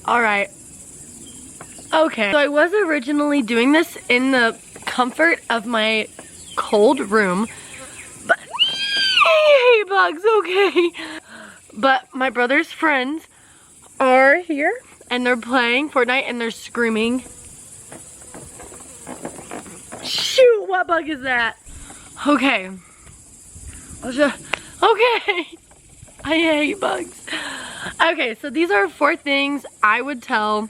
Alright. Okay, so I was originally doing this in the comfort of my cold room, but I hate bugs, okay? But my brother's friends are here and they're playing Fortnite and they're screaming. Shoot, what bug is that? Okay. Okay. I hate bugs. Okay, so these are 4 things I would tell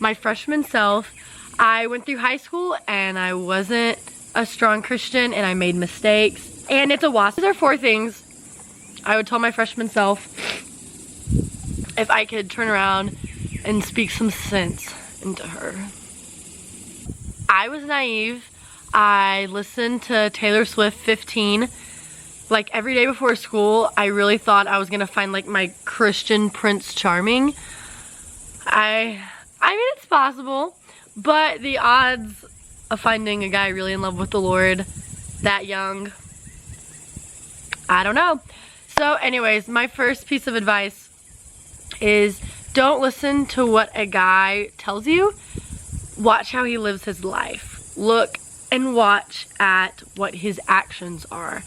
my freshman self. I went through high school and I wasn't a strong Christian and I made mistakes. And it's a wasp. These are 4 things I would tell my freshman self if I could turn around and speak some sense into her. I was naive. I listened to Taylor Swift 15 like every day before school. I really thought I was gonna find like my Christian Prince Charming. I mean, it's possible, but the odds of finding a guy really in love with the Lord that young, I don't know. So anyways, my first piece of advice is don't listen to what a guy tells you. Watch how he lives his life. Look and watch at what his actions are.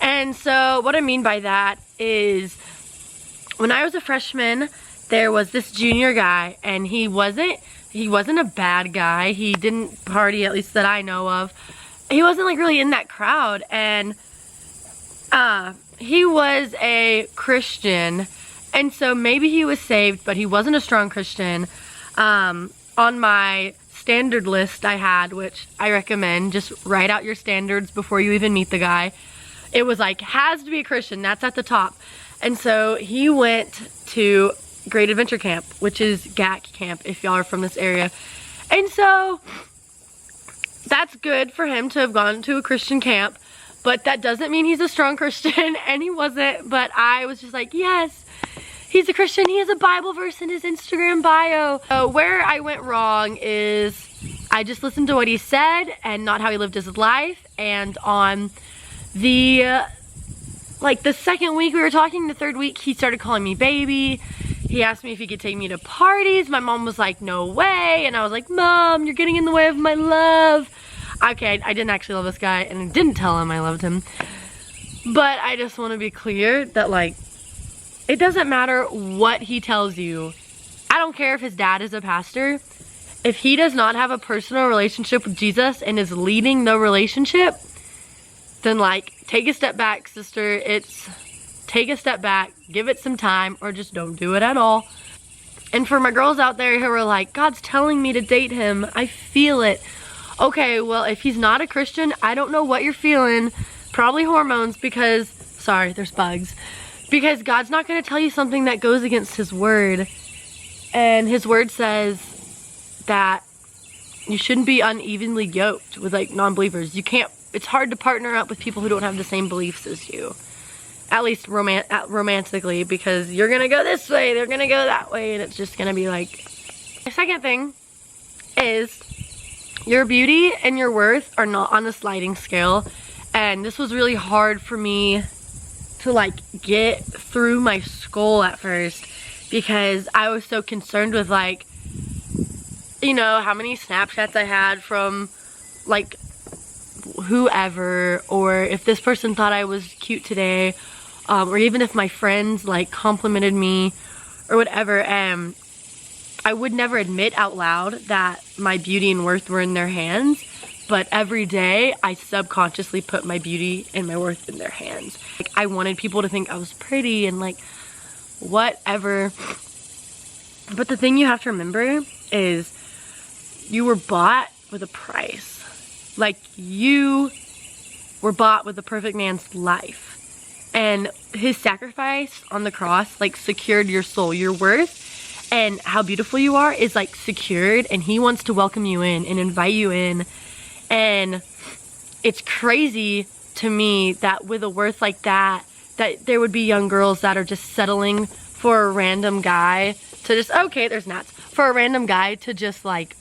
And so what I mean by that is when I was a freshman, there was this junior guy and he wasn't a bad guy. He didn't party, at least that I know of. He wasn't like really in that crowd, and he was a Christian, and so maybe he was saved, but he wasn't a strong Christian. On my standard list I had, which I recommend, just write out your standards before you even meet the guy. It was like, has to be a Christian, that's at the top. And so he went to Great Adventure Camp, which is GAC camp if y'all are from this area. And so that's good for him to have gone to a Christian camp, but that doesn't mean he's a strong Christian, and he wasn't. But I was just like, yes, he's a Christian. He has a Bible verse in his Instagram bio. So where I went wrong is I just listened to what he said and not how he lived his life. And on the second week we were talking, the third week, he started calling me baby. He asked me if he could take me to parties. My mom was like, no way. And I was like, Mom, you're getting in the way of my love. Okay, I didn't actually love this guy and I didn't tell him I loved him. But I just want to be clear that like, it doesn't matter what he tells you. I don't care if his dad is a pastor. If he does not have a personal relationship with Jesus and is leading the relationship, then like, take a step back, sister. Take a step back, give it some time, or just don't do it at all. And for my girls out there who are like, God's telling me to date him, I feel it. Okay, well, if he's not a Christian, I don't know what you're feeling. Probably hormones, because, sorry, there's bugs. Because God's not going to tell you something that goes against his word. And his word says that you shouldn't be unevenly yoked with like non-believers. You can't, it's hard to partner up with people who don't have the same beliefs as you. At least romantically, because you're gonna go this way, they're gonna go that way, and it's just gonna be like. The second thing is your beauty and your worth are not on a sliding scale, and this was really hard for me to like get through my skull at first, because I was so concerned with like, you know, how many Snapchats I had from like whoever, or if this person thought I was cute today, or even if my friends like complimented me or whatever. I would never admit out loud that my beauty and worth were in their hands, but every day I subconsciously put my beauty and my worth in their hands. Like, I wanted people to think I was pretty and like whatever. But the thing you have to remember is you were bought with a price. Like, you were bought with a perfect man's life. And his sacrifice on the cross like secured your soul. Your worth and how beautiful you are is like secured, and he wants to welcome you in and invite you in. And it's crazy to me that with a worth like that there would be young girls that are just settling for a random guy to just, okay, there's gnats, for a random guy to just like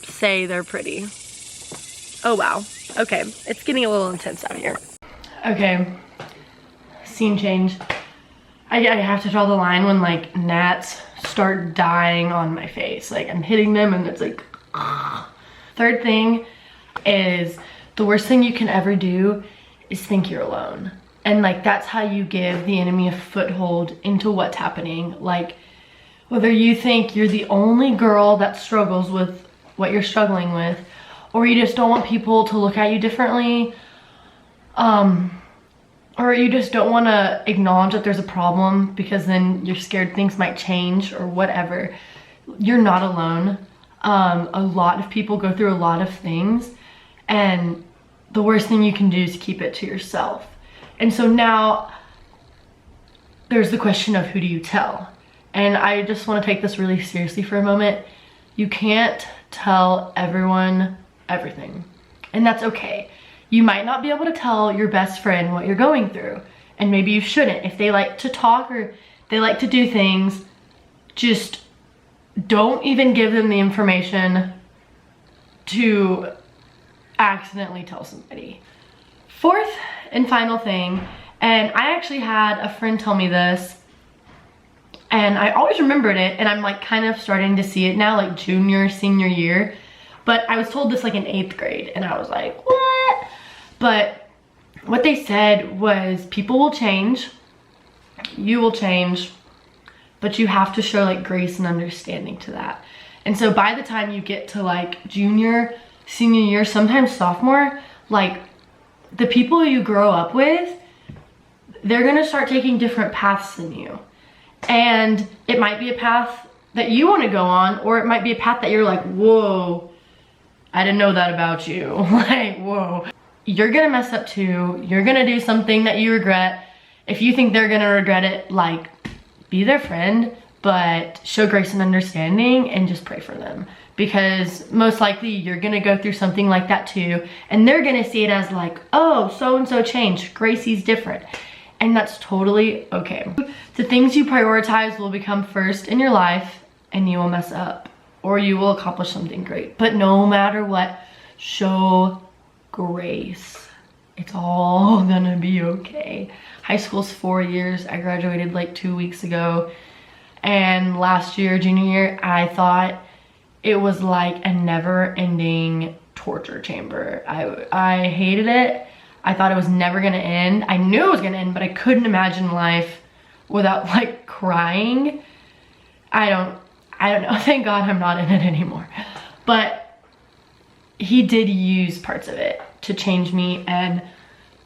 say they're pretty. Oh wow, okay, it's getting a little intense out here. Okay, scene change. I have to draw the line when like gnats start dying on my face. Like I'm hitting them and it's like, ugh. Third thing is the worst thing you can ever do is think you're alone. And like that's how you give the enemy a foothold into what's happening. Like whether you think you're the only girl that struggles with what you're struggling with, or you just don't want people to look at you differently, or you just don't want to acknowledge that there's a problem because then you're scared things might change or whatever. You're not alone. A lot of people go through a lot of things, and the worst thing you can do is keep it to yourself. And so now there's the question of who do you tell? And I just want to take this really seriously for a moment. You can't tell everyone everything, and that's okay. You might not be able to tell your best friend what you're going through, and maybe you shouldn't. If they like to talk or they like to do things, just don't even give them the information to accidentally tell somebody. Fourth and final thing, and I actually had a friend tell me this, and I always remembered it, and I'm like kind of starting to see it now, like junior, senior year. But I was told this like in 8th grade, and I was like, what? But what they said was people will change, you will change, but you have to show like grace and understanding to that. And so by the time you get to like junior, senior year, sometimes sophomore, like the people you grow up with, they're gonna start taking different paths than you. And it might be a path that you want to go on, or it might be a path that you're like, whoa, I didn't know that about you. Like, whoa. You're gonna mess up too. You're gonna do something that you regret. If you think they're gonna regret it, like, be their friend, but show grace and understanding and just pray for them. Because most likely you're gonna go through something like that too, and they're gonna see it as like, oh, so-and-so changed, Gracie's different. And that's totally okay. The things you prioritize will become first in your life, and you will mess up, or you will accomplish something great. But no matter what, show grace. It's all gonna be okay. High school's 4 years. I graduated like 2 weeks ago. And last year, junior year, I thought it was like a never-ending torture chamber. I hated it. I thought it was never gonna end. I knew it was gonna end, but I couldn't imagine life without like crying. I don't know. Thank God I'm not in it anymore. But he did use parts of it to change me and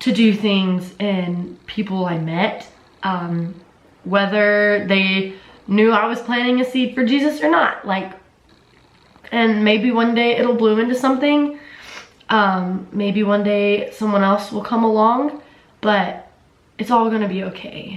to do things in people I met, whether they knew I was planting a seed for Jesus or not. Like, and maybe one day it'll bloom into something. Maybe one day someone else will come along, but it's all gonna be okay.